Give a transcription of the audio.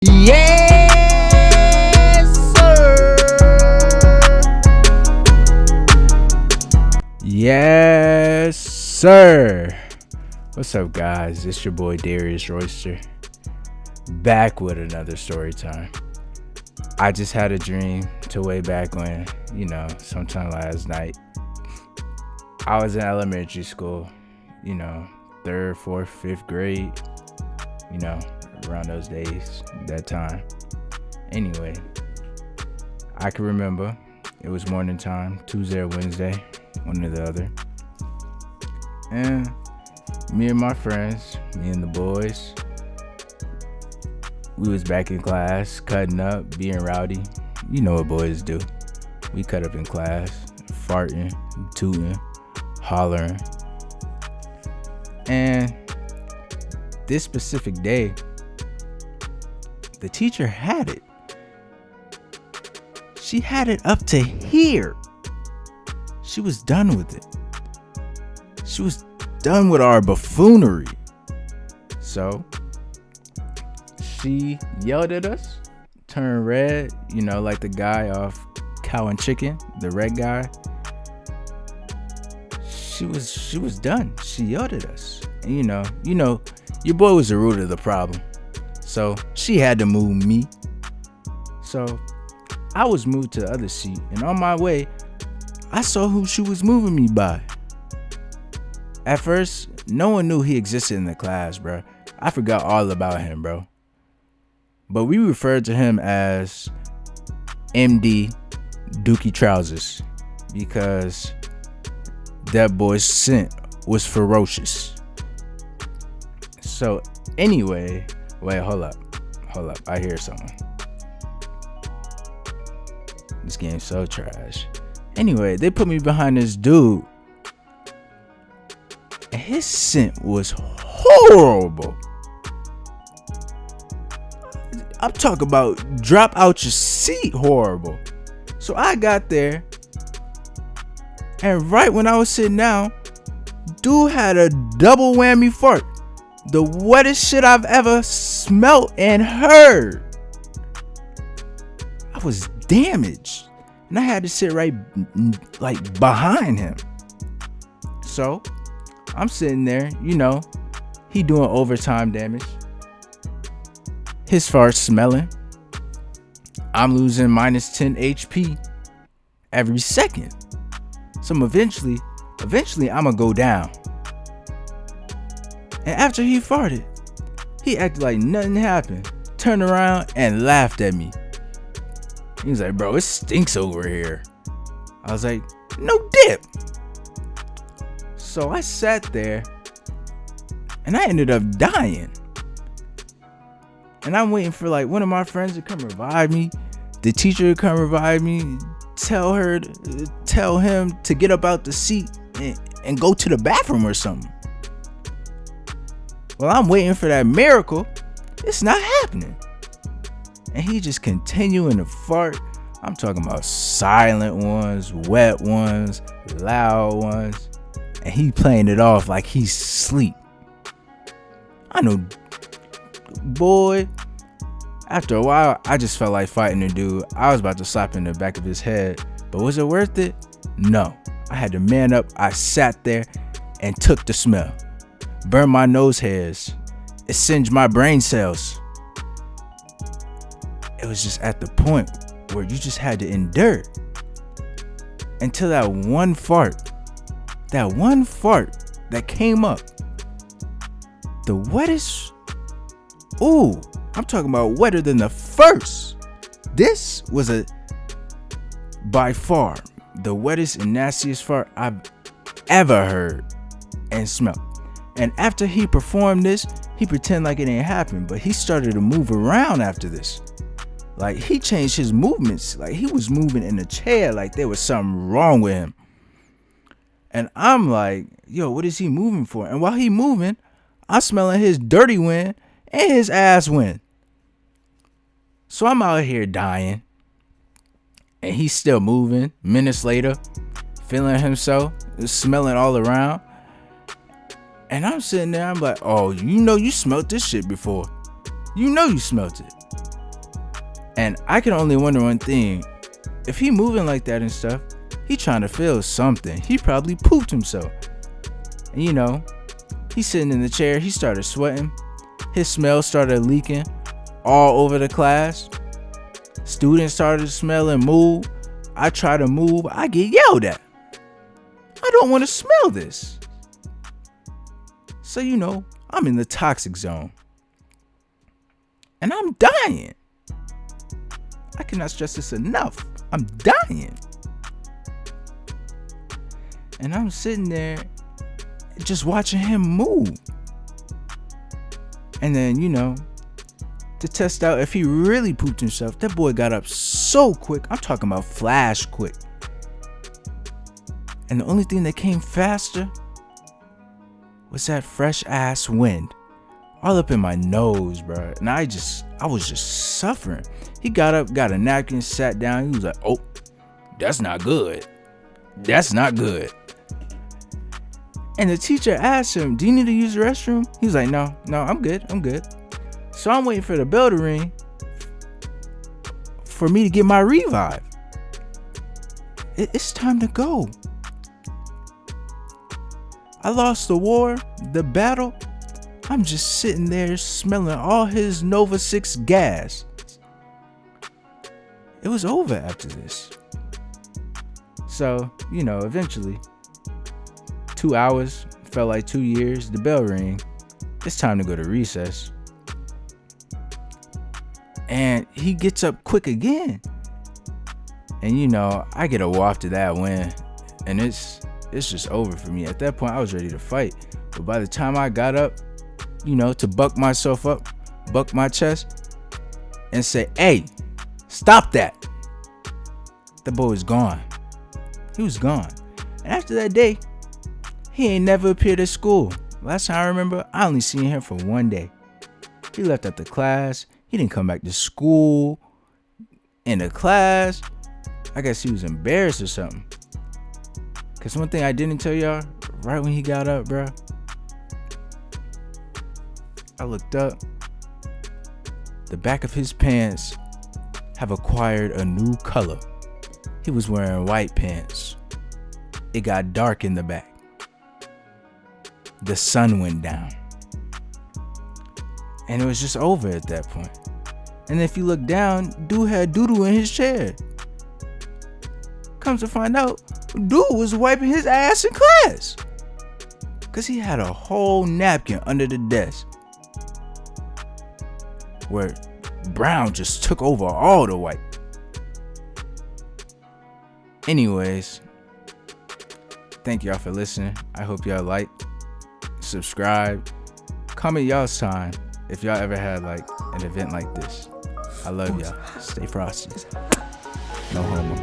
Yes, sir. Yes, sir. What's up, guys? It's your boy Derrius Royster, back with another story time. I just had a dream to way back when, sometime last night. I was in elementary school, third, fourth, fifth grade, around those days, that time. Anyway, I can remember it was morning time, Tuesday or Wednesday, one or the other. And me and my friends, me and the boys, we was back in class, cutting up, being rowdy. You know what boys do. We cut up in class, farting, tooting, hollering. And this specific day, the teacher had it. She had it up to here. She was done with it. She was done with our buffoonery. So she yelled at us, turned red, like the guy off Cow and Chicken, the red guy. She was done. She yelled at us. And your boy was the root of the problem. So she had to move me. So I was moved to the other seat, and on my way, I saw who she was moving me by. At first, no one knew he existed in the class, bro. I forgot all about him, bro. But we referred to him as MD Dookie Trousers because that boy's scent was ferocious. So anyway, wait, hold up. I hear something. This game's so trash. Anyway, they put me behind this dude, and his scent was horrible. I'm talking about drop out your seat horrible. So I got there, and right when I was sitting down, dude had a double whammy fart. The wettest shit I've ever smelt and heard. I was damaged, and I had to sit right behind him. So I'm sitting there, he doing overtime damage. His fart smelling. I'm losing minus 10 HP every second. So eventually I'm gonna go down. And after he farted, he acted like nothing happened, turned around and laughed at me. He was like, bro, it stinks over here. I was like, no dip. So I sat there, and I ended up dying. And I'm waiting for one of my friends to come revive me, the teacher to come revive me, tell him to get up out the seat and go to the bathroom or something. Well, I'm waiting for that miracle. It's not happening. And he just continuing to fart. I'm talking about silent ones, wet ones, loud ones. And he playing it off like he's asleep. I know, boy. After a while, I just felt like fighting the dude. I was about to slap in the back of his head. But was it worth it? No. I had to man up. I sat there and took the smell. Burned my nose hairs. It singed my brain cells. It was just at the point where you just had to endure until that one fart that came up, the wettest. Ooh, I'm talking about wetter than the first. This was by far the wettest and nastiest fart I've ever heard and smelled. And after he performed this, he pretended like it didn't happen, but he started to move around after this. Like, he changed his movements. Like, he was moving in a chair like there was something wrong with him. And I'm like, yo, what is he moving for? And while he moving, I'm smelling his dirty wind and his ass wind. So I'm out here dying. And he's still moving. Minutes later, feeling himself, smelling all around. And I'm sitting there, I'm like, oh, you smelt this shit before. You smelt it. And I can only wonder one thing. If he moving like that and stuff, he trying to feel something. He probably pooped himself. And you know, he's sitting in the chair. He started sweating. His smell started leaking all over the class. Students started to smell and move. I try to move. I get yelled at. I don't want to smell this. So, you know, I'm in the toxic zone. And I'm dying. I cannot stress this enough. I'm dying. And I'm sitting there just watching him move. And then, you know, to test out if he really pooped himself, that boy got up so quick. I'm talking about flash quick. And the only thing that came faster was that fresh ass wind all up in my nose, bro. And I was just suffering. He got up, got a napkin, sat down. He was like, "Oh, that's not good. That's not good." And the teacher asked him, "Do you need to use the restroom?" He was like, No, I'm good. So I'm waiting for the bell to ring for me to get my revive. It's time to go. I lost the war, the battle. I'm just sitting there smelling all his Nova 6 gas. It was over after this. So, you know, eventually, 2 hours felt like 2 years. The bell rang. It's time to go to recess. And he gets up quick again. And you know, I get a waft of that wind. And it's just over for me. At that point, I was ready to fight. But by the time I got up, you know, to buck myself up, buck my chest, and say, "Hey, stop that." The boy was gone. He was gone. And after that day, he ain't never appeared at school. Last time I remember, I only seen him for 1 day. He left out the class. He didn't come back to school. In the class, I guess he was embarrassed or something. Cause one thing I didn't tell y'all, right when he got up, bro, I looked up. The back of his pants have acquired a new color. He was wearing white pants. It got dark in the back. The sun went down. And it was just over at that point. And if you look down, dude had doo-doo in his chair. Comes to find out, dude was wiping his ass in class. Cause he had a whole napkin under the desk. Where brown just took over all the white. Anyways, thank y'all for listening. I hope y'all like, subscribe, comment y'all's time if y'all ever had like an event like this. I love y'all. Stay frosty. No homo.